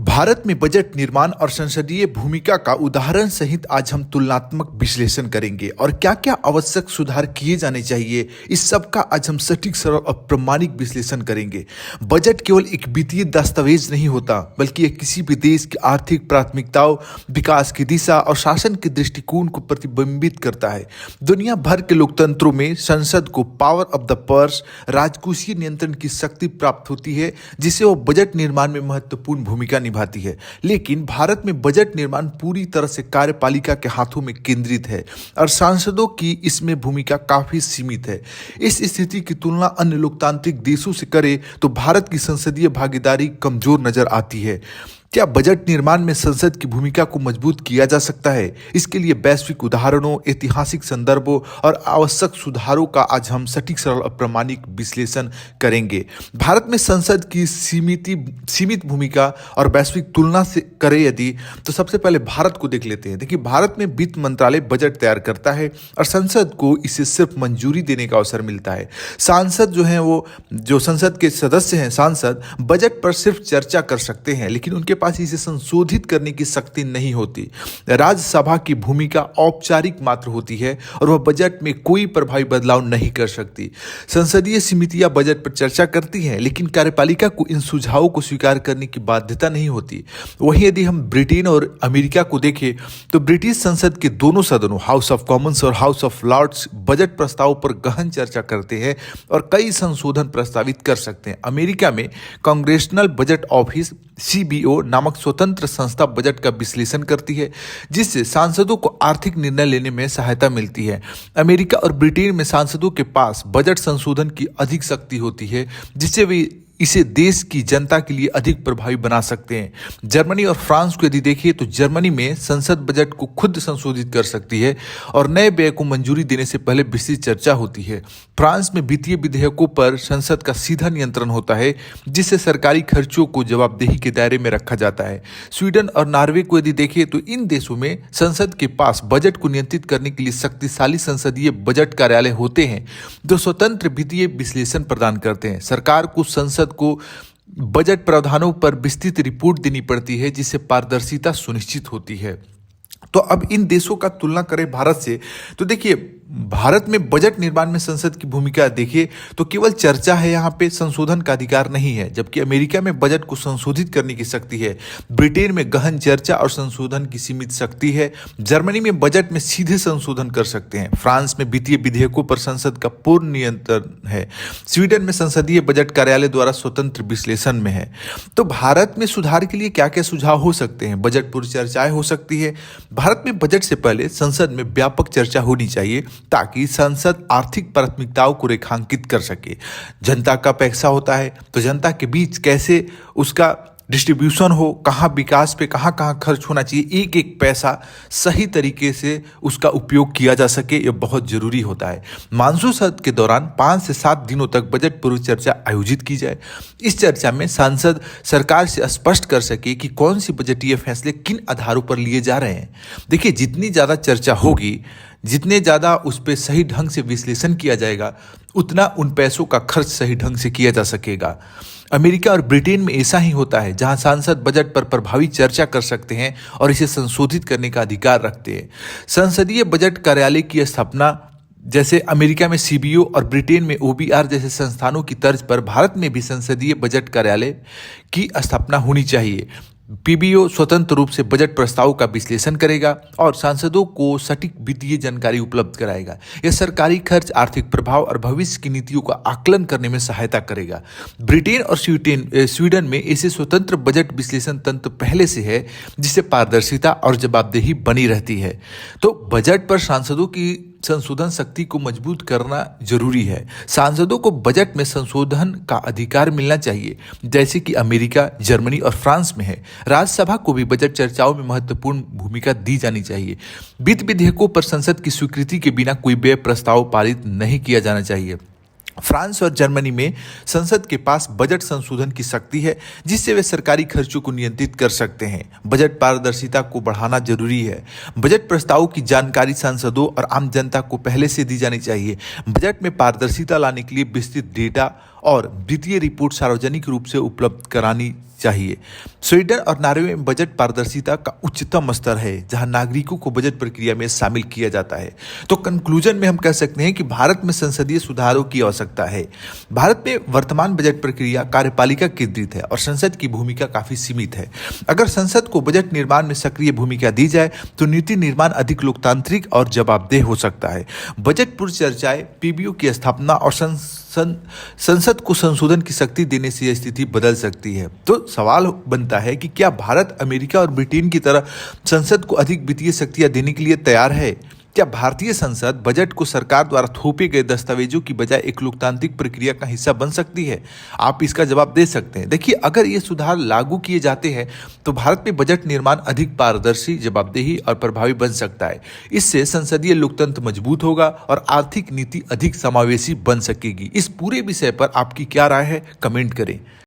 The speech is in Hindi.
भारत में बजट निर्माण और संसदीय भूमिका का उदाहरण सहित आज हम तुलनात्मक विश्लेषण करेंगे और क्या क्या आवश्यक सुधार किए जाने चाहिए। इस सब का आज हम सटीक, सरल और प्रामाणिक विश्लेषण करेंगे। बजट केवल एक वित्तीय दस्तावेज नहीं होता, बल्कि यह किसी भी देश की आर्थिक प्राथमिकताओं, विकास की दिशा और शासन के दृष्टिकोण को प्रतिबिंबित करता है। दुनिया भर के लोकतंत्रों में संसद को पावर ऑफ द पर्स, राजकोषीय नियंत्रण की शक्ति प्राप्त होती है, जिसे वो बजट निर्माण में महत्वपूर्ण भूमिका निभाती है। लेकिन भारत में बजट निर्माण पूरी तरह से कार्यपालिका के हाथों में केंद्रित है और सांसदों की इसमें भूमिका काफी सीमित है। इस स्थिति की तुलना अन्य लोकतांत्रिक देशों से करें तो भारत की संसदीय भागीदारी कमजोर नजर आती है। क्या बजट निर्माण में संसद की भूमिका को मजबूत किया जा सकता है? इसके लिए वैश्विक उदाहरणों, ऐतिहासिक संदर्भों और आवश्यक सुधारों का आज हम सटीक, सरल और प्रामाणिक विश्लेषण करेंगे। भारत में संसद की सीमित भूमिका और वैश्विक तुलना से करें यदि, तो सबसे पहले भारत को देख लेते हैं। देखिए, भारत में वित्त मंत्रालय बजट तैयार करता है और संसद को इसे सिर्फ मंजूरी देने का अवसर मिलता है। सांसद जो संसद के सदस्य हैं, सांसद बजट पर सिर्फ चर्चा कर सकते हैं, लेकिन उनके पास इसे संशोधित करने की शक्ति नहीं होती। राज्यसभा की भूमिका औपचारिक मात्र होती है और वह बजट में कोई प्रभावी बदलाव नहीं कर सकती। संसदीय समितियां बजट पर चर्चा करती हैं, लेकिन कार्यपालिका को इन सुझावों को स्वीकार करने की बाध्यता नहीं होती। वहीं यदि हम ब्रिटेन और अमेरिका को देखें तो ब्रिटिश संसद के दोनों सदनों, हाउस ऑफ कॉमन्स और हाउस ऑफ लॉर्ड्स, बजट प्रस्ताव पर गहन चर्चा करते हैं और कई संशोधन प्रस्तावित कर सकते हैं। अमेरिका में कांग्रेशनल बजट ऑफिस CBO नामक स्वतंत्र संस्था बजट का विश्लेषण करती है, जिससे सांसदों को आर्थिक निर्णय लेने में सहायता मिलती है। अमेरिका और ब्रिटेन में सांसदों के पास बजट संशोधन की अधिक शक्ति होती है, जिससे वे इसे देश की जनता के लिए अधिक प्रभावी बना सकते हैं। जर्मनी और फ्रांस को यदि देखिए तो जर्मनी में संसद बजट को खुद संशोधित कर सकती है और नए व्यय को मंजूरी देने से पहले विस्तृत चर्चा होती है। फ्रांस में वित्तीय विधेयकों पर संसद का सीधा नियंत्रण होता है, जिससे सरकारी खर्चों को जवाबदेही के दायरे में रखा जाता है। स्वीडन और नॉर्वे को यदि देखिए तो इन देशों में संसद के पास बजट को नियंत्रित करने के लिए शक्तिशाली संसदीय बजट कार्यालय होते हैं, जो स्वतंत्र वित्तीय विश्लेषण प्रदान करते हैं। सरकार को संसद को बजट प्रावधानों पर विस्तृत रिपोर्ट देनी पड़ती है, जिससे पारदर्शिता सुनिश्चित होती है। तो अब इन देशों का तुलना करें भारत से, तो देखिए, भारत में बजट निर्माण में संसद की भूमिका देखिए तो केवल चर्चा है, यहाँ पे संशोधन का अधिकार नहीं है। जबकि अमेरिका में बजट को संशोधित करने की शक्ति है, ब्रिटेन में गहन चर्चा और संशोधन की सीमित शक्ति है, जर्मनी में बजट में सीधे संशोधन कर सकते हैं, फ्रांस में वित्तीय विधेयकों पर संसद का पूर्ण नियंत्रण है, स्वीडन में संसदीय बजट कार्यालय द्वारा स्वतंत्र विश्लेषण में है। तो भारत में सुधार के लिए क्या क्या सुझाव हो सकते हैं? बजट पूर्व चर्चाएं हो सकती है। भारत में बजट से पहले संसद में व्यापक चर्चा होनी चाहिए, ताकि संसद आर्थिक प्राथमिकताओं को रेखांकित कर सके। जनता का पैसा होता है, तो जनता के बीच कैसे उसका डिस्ट्रीब्यूशन हो, कहाँ विकास पे कहाँ कहाँ खर्च होना चाहिए, एक एक पैसा सही तरीके से उसका उपयोग किया जा सके, यह बहुत जरूरी होता है। मानसून सत्र के दौरान 5 से 7 दिनों तक बजट पूर्व चर्चा आयोजित की जाए। इस चर्चा में सांसद सरकार से स्पष्ट कर सके कि कौन सी बजटीय फैसले किन आधारों पर लिए जा रहे हैं। देखिए, जितनी ज़्यादा चर्चा होगी, जितने ज़्यादा उस पर सही ढंग से विश्लेषण किया जाएगा, उतना उन पैसों का खर्च सही ढंग से किया जा सकेगा। अमेरिका और ब्रिटेन में ऐसा ही होता है, जहां सांसद बजट पर प्रभावी चर्चा कर सकते हैं और इसे संशोधित करने का अधिकार रखते हैं। संसदीय बजट कार्यालय की स्थापना जैसे अमेरिका में CBO और ब्रिटेन में OBR जैसे संस्थानों की तर्ज पर भारत में भी संसदीय बजट कार्यालय की स्थापना होनी चाहिए। PBO स्वतंत्र रूप से बजट प्रस्ताव का विश्लेषण करेगा और सांसदों को सटीक वित्तीय जानकारी उपलब्ध कराएगा। यह सरकारी खर्च, आर्थिक प्रभाव और भविष्य की नीतियों का आकलन करने में सहायता करेगा। ब्रिटेन और स्वीडन में ऐसे स्वतंत्र बजट विश्लेषण तंत्र पहले से है, जिससे पारदर्शिता और जवाबदेही बनी रहती है। तो बजट पर सांसदों की संशोधन शक्ति को मजबूत करना जरूरी है। सांसदों को बजट में संशोधन का अधिकार मिलना चाहिए, जैसे कि अमेरिका, जर्मनी और फ्रांस में है। राज्यसभा को भी बजट चर्चाओं में महत्वपूर्ण भूमिका दी जानी चाहिए। वित्त विधेयकों पर संसद की स्वीकृति के बिना कोई व्यय प्रस्ताव पारित नहीं किया जाना चाहिए। फ्रांस और जर्मनी में संसद के पास बजट संशोधन की शक्ति है, जिससे वे सरकारी खर्चों को नियंत्रित कर सकते हैं। बजट पारदर्शिता को बढ़ाना जरूरी है। बजट प्रस्तावों की जानकारी सांसदों और आम जनता को पहले से दी जानी चाहिए। बजट में पारदर्शिता लाने के लिए विस्तृत डेटा और वित्तीय रिपोर्ट सार्वजनिक रूप से उपलब्ध करानी चाहिए। स्वीडन और नॉर्वे में बजट पारदर्शिता का उच्चतम स्तर है, जहां नागरिकों को बजट प्रक्रिया में शामिल किया जाता है। तो कंक्लूजन में हम कह सकते हैं कि भारत में संसदीय सुधारों की आवश्यकता है। भारत में वर्तमान बजट प्रक्रिया कार्यपालिका केंद्रित है और संसद की भूमिका काफी सीमित है। अगर संसद को बजट निर्माण में सक्रिय भूमिका दी जाए तो नीति निर्माण अधिक लोकतांत्रिक और जवाबदेह हो सकता है। बजट पूर्व चर्चाएं, पीबीओ की स्थापना और संसद को संशोधन की शक्ति देने से यह स्थिति बदल सकती है। तो सवाल बनता है कि क्या भारत अमेरिका और ब्रिटेन की तरह संसद को अधिक वित्तीय शक्तियां देने के लिए तैयार है? क्या भारतीय संसद बजट को सरकार द्वारा थोपे गए दस्तावेजों की बजाय एक लोकतांत्रिक प्रक्रिया का हिस्सा बन सकती है? आप इसका जवाब दे सकते हैं। देखिए, अगर ये सुधार लागू किए जाते हैं तो भारत में बजट निर्माण अधिक पारदर्शी, जवाबदेही और प्रभावी बन सकता है। इससे संसदीय लोकतंत्र मजबूत होगा और आर्थिक नीति अधिक समावेशी बन सकेगी। इस पूरे विषय पर आपकी क्या राय है, कमेंट करें।